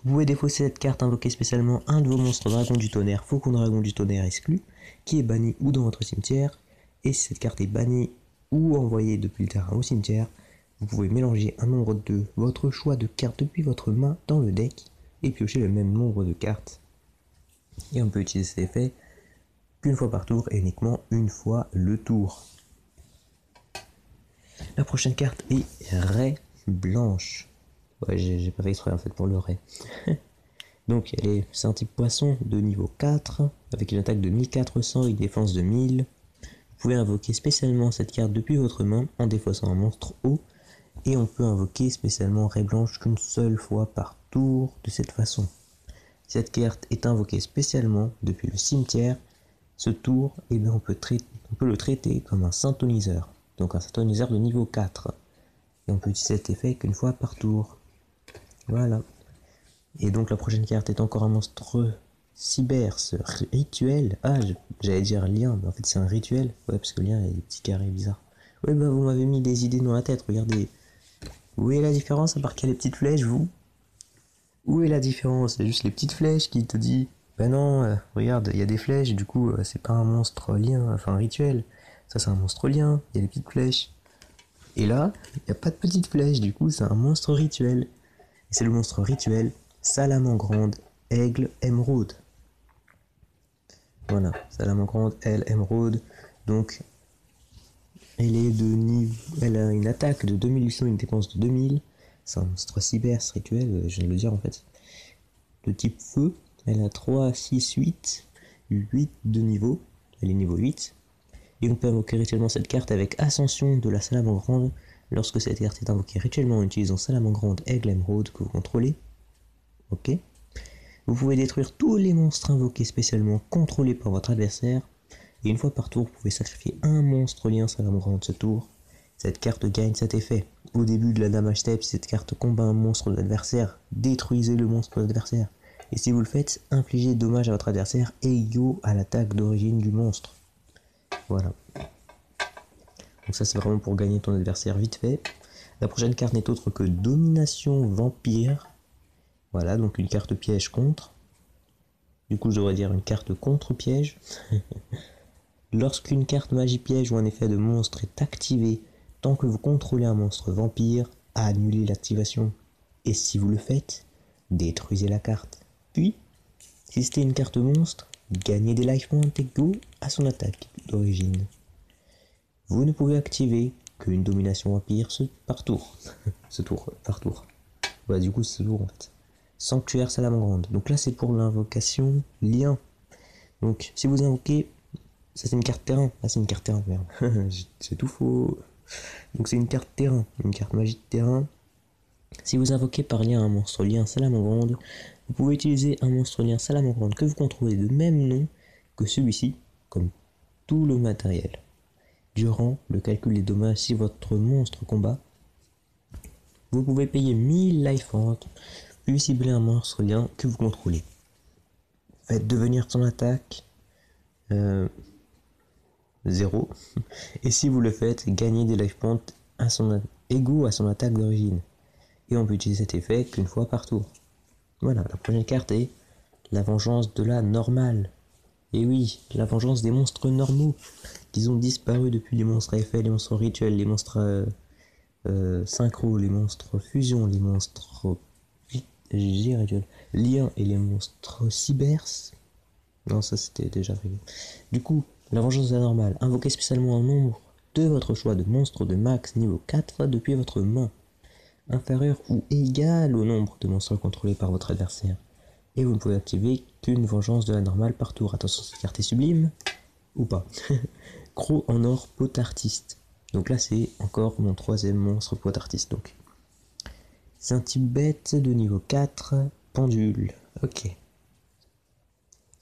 Vous pouvez défausser cette carte, invoquer spécialement un de vos monstres dragon du tonnerre, Faucon Dragon du Tonnerre exclu, qui est banni ou dans votre cimetière. Et si cette carte est bannie ou envoyée depuis le terrain au cimetière, vous pouvez mélanger un nombre de votre choix de cartes depuis votre main dans le deck et piocher le même nombre de cartes. Et on peut utiliser cet effet qu'une fois par tour et uniquement une fois le tour. La prochaine carte est Raie Blanche. Ouais, j'ai pas fait exprès en fait pour le Raie. Donc c'est un type poisson de niveau 4 avec une attaque de 1400 et une défense de 1000. Vous pouvez invoquer spécialement cette carte depuis votre main en défaussant un monstre haut. Et on peut invoquer spécialement Raie Blanche qu'une seule fois par tour de cette façon. Cette carte est invoquée spécialement depuis le cimetière. Ce tour, eh bien, on peut le traiter comme un synthoniseur. Donc un synthoniseur de niveau 4. Et on peut utiliser cet effet qu'une fois par tour. Voilà. Et donc la prochaine carte est encore un monstre cyber, ce rituel. Ah, j'allais dire lien, mais en fait c'est un rituel. Ouais, parce que lien, il y a des petits carrés bizarres. Ouais, bah vous m'avez mis des idées dans la tête, regardez. Où est la différence à part qu'il y a les petites flèches, vous? Où est la différence? C'est juste les petites flèches qui te disent ben non, regarde, il y a des flèches, du coup, c'est pas un monstre lien, enfin un rituel. Ça, c'est un monstre lien, il y a les petites flèches. Et là, il n'y a pas de petites flèches, du coup, c'est un monstre rituel. Et c'est le monstre rituel Salamandre Aigle Émeraude. Voilà, Salamandre Aigle Émeraude. Donc, elle est de niveau. Elle a une attaque de 2800, une défense de 2000. C'est un monstre cyber, ce rituel, je viens de le dire en fait. De type feu, elle a 3, 6, 8, 8 de niveau. Elle est niveau 8. Et on peut invoquer rituellement cette carte avec Ascension de la Salamandre lorsque cette carte est invoquée rituellement en utilisant Salamandre Aigle Émeraude que vous contrôlez. Ok. Vous pouvez détruire tous les monstres invoqués spécialement contrôlés par votre adversaire. Et une fois par tour, vous pouvez sacrifier un monstre lien Salamandre de ce tour. Cette carte gagne cet effet. Au début de la damage step, si cette carte combat un monstre de l'adversaire, détruisez le monstre de l'adversaire. Et si vous le faites, infligez des dommages à votre adversaire égaux à l'attaque d'origine du monstre. Voilà. Donc ça c'est vraiment pour gagner ton adversaire vite fait. La prochaine carte n'est autre que Domination Vampire. Voilà, donc une carte piège contre. Du coup je devrais dire une carte contre piège. Lorsqu'une carte magie piège ou un effet de monstre est activé, tant que vous contrôlez un monstre vampire, annulez l'activation. Et si vous le faites, détruisez la carte. Puis, si c'était une carte monstre, gagnez des life points égaux à son attaque d'origine. Vous ne pouvez activer qu'une domination vampire par tour. Par tour. Voilà, du coup c'est ce tour en fait. Sanctuaire Salamandre. Donc là c'est pour l'invocation lien. Donc si vous invoquez, ça c'est une carte terrain. Ah c'est une carte terrain, merde. C'est tout faux. Donc c'est une carte terrain, une carte magie de terrain. Si vous invoquez par lien un monstre lien Salamandre, vous pouvez utiliser un monstre lien Salamandre que vous contrôlez de même nom que celui-ci, comme tout le matériel. Durant le calcul des dommages, si votre monstre combat, vous pouvez payer 1000 life points, puis cibler un monstre lien que vous contrôlez. Faites devenir son attaque 0. Et si vous le faites, gagnez des life points égaux à son attaque d'origine. Et on peut utiliser cet effet qu'une fois par tour. Voilà, la première carte est la vengeance de la normale. Et oui, la vengeance des monstres normaux qui ont disparu depuis les monstres effets, les monstres rituels, les monstres synchro, les monstres fusion, les monstres rituels, liens et les monstres cybers. Non, ça c'était déjà arrivé. Du coup, la vengeance de la normale, invoquez spécialement un nombre de votre choix de monstres de max niveau 4 depuis votre main, inférieur ou égal au nombre de monstres contrôlés par votre adversaire. Et vous ne pouvez activer qu'une vengeance de la normale par tour. Attention, cette carte est sublime ou pas. Croc en or pot artiste. Donc là c'est encore mon troisième monstre pot artiste. Donc c'est un type bête de niveau 4, pendule. Ok.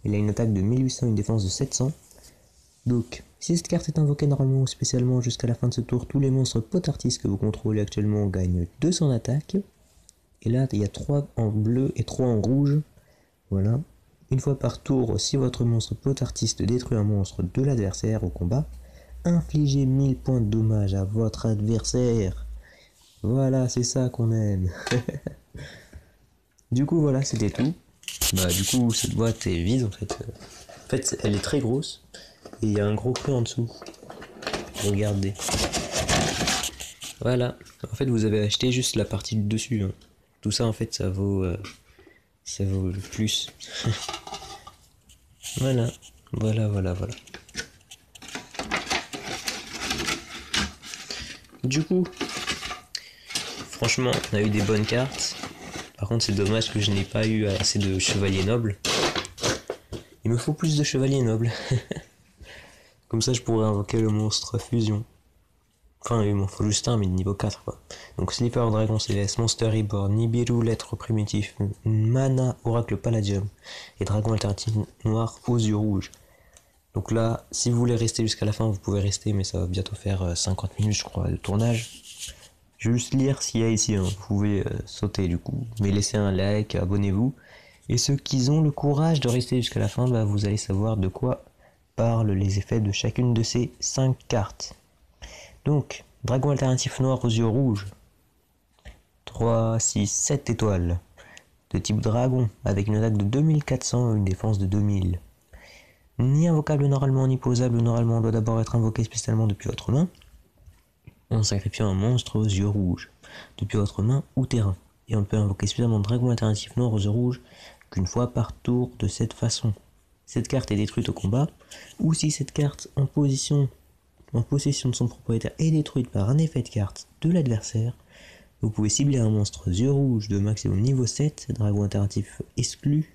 Il a une attaque de 1800, une défense de 700. Donc si cette carte est invoquée normalement ou spécialement jusqu'à la fin de ce tour, tous les monstres pot artistes que vous contrôlez actuellement gagnent 200 d'attaque. Et là il y a 3 en bleu et 3 en rouge. Voilà. Une fois par tour, si votre monstre pot artiste détruit un monstre de l'adversaire au combat, infligez 1000 points de dommage à votre adversaire. Voilà, c'est ça qu'on aime. Du coup, voilà, c'était tout. Bah, du coup, cette boîte est vide en fait. En fait, elle est très grosse et il y a un gros creux en dessous. Regardez. Voilà. En fait, vous avez acheté juste la partie du dessus. Hein. Tout ça, en fait, ça vaut le plus. Voilà. Voilà. Du coup, franchement, on a eu des bonnes cartes. Par contre, c'est dommage que je n'ai pas eu assez de chevaliers nobles. Il me faut plus de chevaliers nobles. Comme ça, je pourrais invoquer le monstre fusion. Enfin, il m'en faut juste un, mais de niveau 4, quoi. Donc, Slipper, Dragon Céleste, Monster Reborn, Nibiru, Lettre Primitif, Mana, Oracle Palladium, et Dragon Alternatif Noir aux yeux rouges. Donc là, si vous voulez rester jusqu'à la fin, vous pouvez rester, mais ça va bientôt faire 50 minutes, je crois, de tournage. Je vais juste lire ce qu'il y a ici, hein. Vous pouvez sauter du coup, mais laissez un like, abonnez-vous. Et ceux qui ont le courage de rester jusqu'à la fin, bah, vous allez savoir de quoi parlent les effets de chacune de ces 5 cartes. Donc, Dragon Alternatif Noir aux yeux rouges, 3, 6, 7 étoiles, de type dragon, avec une attaque de 2400 et une défense de 2000. Ni invocable normalement, ni posable normalement, doit d'abord être invoqué spécialement depuis votre main, en sacrifiant un monstre aux yeux rouges, depuis votre main ou terrain. Et on peut invoquer spécialement Dragon Alternatif Noir aux yeux rouges qu'une fois par tour de cette façon. Cette carte est détruite au combat, ou si cette carte en possession de son propriétaire est détruite par un effet de carte de l'adversaire, vous pouvez cibler un monstre yeux rouges de maximum niveau 7, dragon alternatif exclu,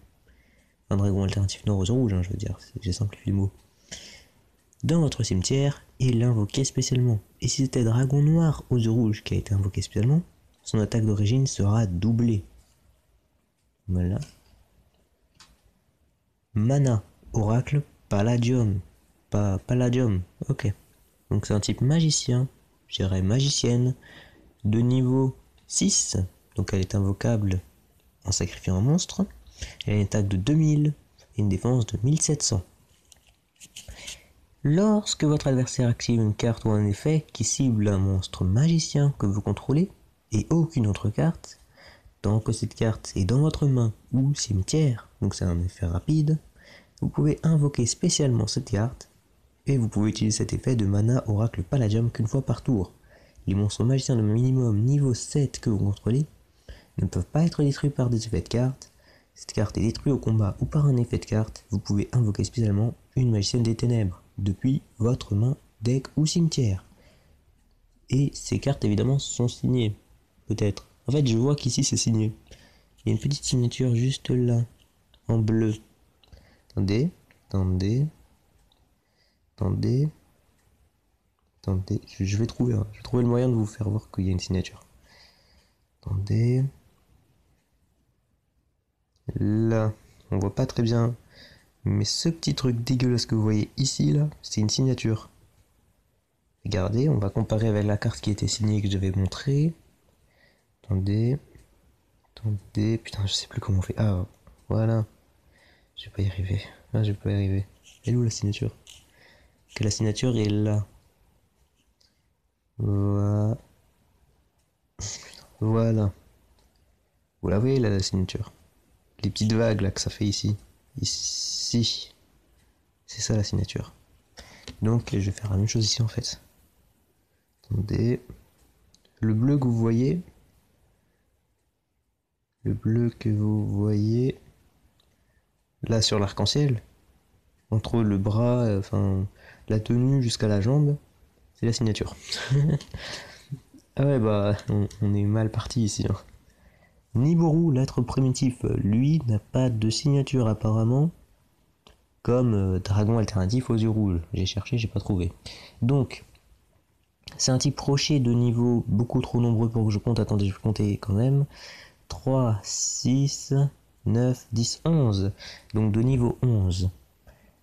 un dragon alternatif noir aux yeux rouges, hein, je veux dire, j'ai simplifié le mot, dans votre cimetière et l'invoquer spécialement. Et si c'était dragon noir aux yeux rouges qui a été invoqué spécialement, son attaque d'origine sera doublée. Voilà. Mana, oracle, palladium. Pas palladium, ok. Donc c'est un type magicien, je dirais magicienne, de niveau 6. Donc elle est invocable en sacrifiant un monstre. Elle a une attaque de 2000 et une défense de 1700. Lorsque votre adversaire active une carte ou un effet qui cible un monstre magicien que vous contrôlez, et aucune autre carte, tant que cette carte est dans votre main ou cimetière, donc c'est un effet rapide, vous pouvez invoquer spécialement cette carte, et vous pouvez utiliser cet effet de mana oracle palladium qu'une fois par tour. Les monstres magiciens de minimum niveau 7 que vous contrôlez ne peuvent pas être détruits par des effets de carte. Cette carte est détruite au combat ou par un effet de carte, vous pouvez invoquer spécialement une magicienne des ténèbres, depuis votre main, deck ou cimetière. Et ces cartes évidemment sont signées, peut-être. En fait je vois qu'ici c'est signé. Il y a une petite signature juste là, en bleu. Attendez, je vais trouver le moyen de vous faire voir qu'il y a une signature. Attendez. Là, on voit pas très bien. Mais ce petit truc dégueulasse que vous voyez ici, là, c'est une signature. Regardez, on va comparer avec la carte qui était signée que je vais montrer. Attendez, putain, je sais plus comment on fait. Ah, voilà. Je vais pas y arriver. Ah, je vais pas y arriver. Elle est où la signature? Que la signature est là. Voilà. Vous la voyez là, la signature? Les petites vagues là que ça fait ici. Ici. C'est ça la signature. Donc je vais faire la même chose ici en fait. Attendez. Le bleu que vous voyez. Là sur l'arc-en-ciel. Entre le bras, la tenue jusqu'à la jambe. C'est la signature. Ah ouais bah on est mal parti ici. Hein. Nibiru, l'être primitif, lui, n'a pas de signature apparemment, comme dragon alternatif aux yeux rouges. J'ai cherché, j'ai pas trouvé. Donc, c'est un type rocher de niveau beaucoup trop nombreux pour que je compte. Attendez, je vais compter quand même. 3, 6, 9, 10, 11. Donc de niveau 11.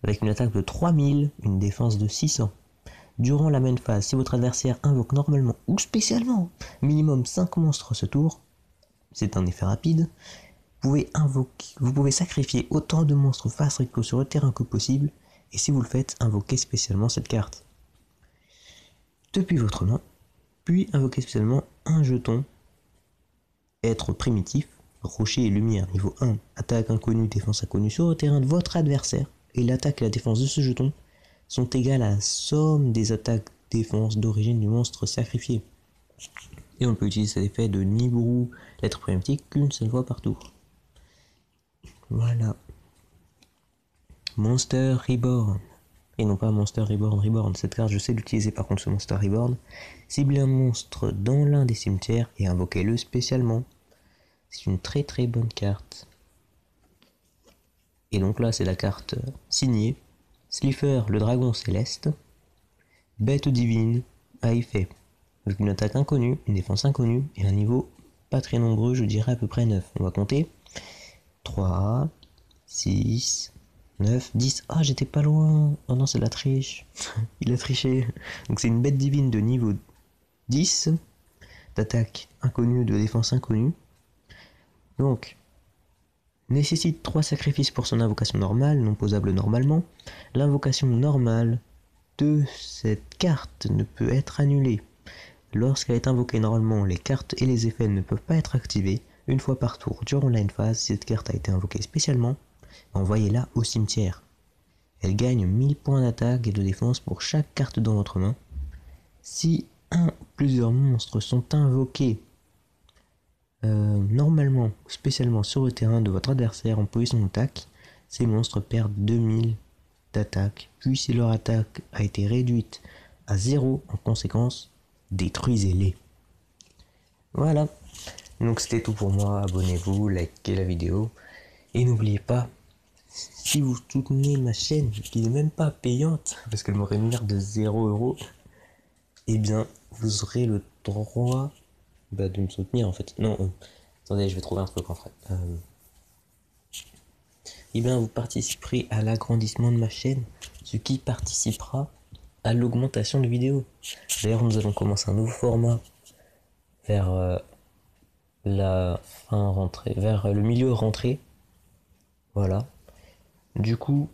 Avec une attaque de 3000, une défense de 600. Durant la même phase, si votre adversaire invoque normalement ou spécialement minimum 5 monstres ce tour, c'est un effet rapide, vous pouvez sacrifier autant de monstres face recto sur le terrain que possible, et si vous le faites, invoquez spécialement cette carte depuis votre main, puis invoquez spécialement un jeton, être primitif, rocher et lumière, niveau 1, attaque inconnue, défense inconnue sur le terrain de votre adversaire, et l'attaque et la défense de ce jeton sont égales à la somme des attaques défense d'origine du monstre sacrifié. Et on peut utiliser cet effet de Nibiru, l'être primitif, qu'une seule fois par tour. Voilà. Monster Reborn. Et non pas Monster Reborn. Cette carte, je sais l'utiliser par contre, ce Monster Reborn. Ciblez un monstre dans l'un des cimetières et invoquez-le spécialement. C'est une très très bonne carte. Et donc là, c'est la carte signée. Slipper, le dragon céleste. bête divine à effet. Avec une attaque inconnue, une défense inconnue et un niveau pas très nombreux, je dirais à peu près 9. On va compter. 3, 6, 9, 10. Ah, j'étais pas loin. Oh non, c'est de la triche. Il a triché. Donc c'est une bête divine de niveau 10, d'attaque inconnue, de défense inconnue. Donc, nécessite 3 sacrifices pour son invocation normale, non posable normalement. L'invocation normale de cette carte ne peut être annulée. Lorsqu'elle est invoquée normalement, les cartes et les effets ne peuvent pas être activés. Une fois par tour, durant la phase, si cette carte a été invoquée spécialement, envoyez-la au cimetière. Elle gagne 1000 points d'attaque et de défense pour chaque carte dans votre main. Si un ou plusieurs monstres sont invoqués normalement ou spécialement sur le terrain de votre adversaire en position d'attaque, ces monstres perdent 2000 d'attaque. Puis si leur attaque a été réduite à 0 en conséquence, détruisez-les. Voilà. Donc c'était tout pour moi. Abonnez-vous, likez la vidéo. Et n'oubliez pas, si vous soutenez ma chaîne, qui n'est même pas payante, parce qu'elle me rémunère de 0€, eh bien, vous aurez le droit de me soutenir en fait. Non, attendez, je vais trouver un truc en fait. Eh bien, vous participerez à l'agrandissement de ma chaîne, ce qui participera à l'augmentation de vidéos. D'ailleurs, nous allons commencer un nouveau format vers la fin rentrée, vers le milieu rentrée. Voilà. Du coup,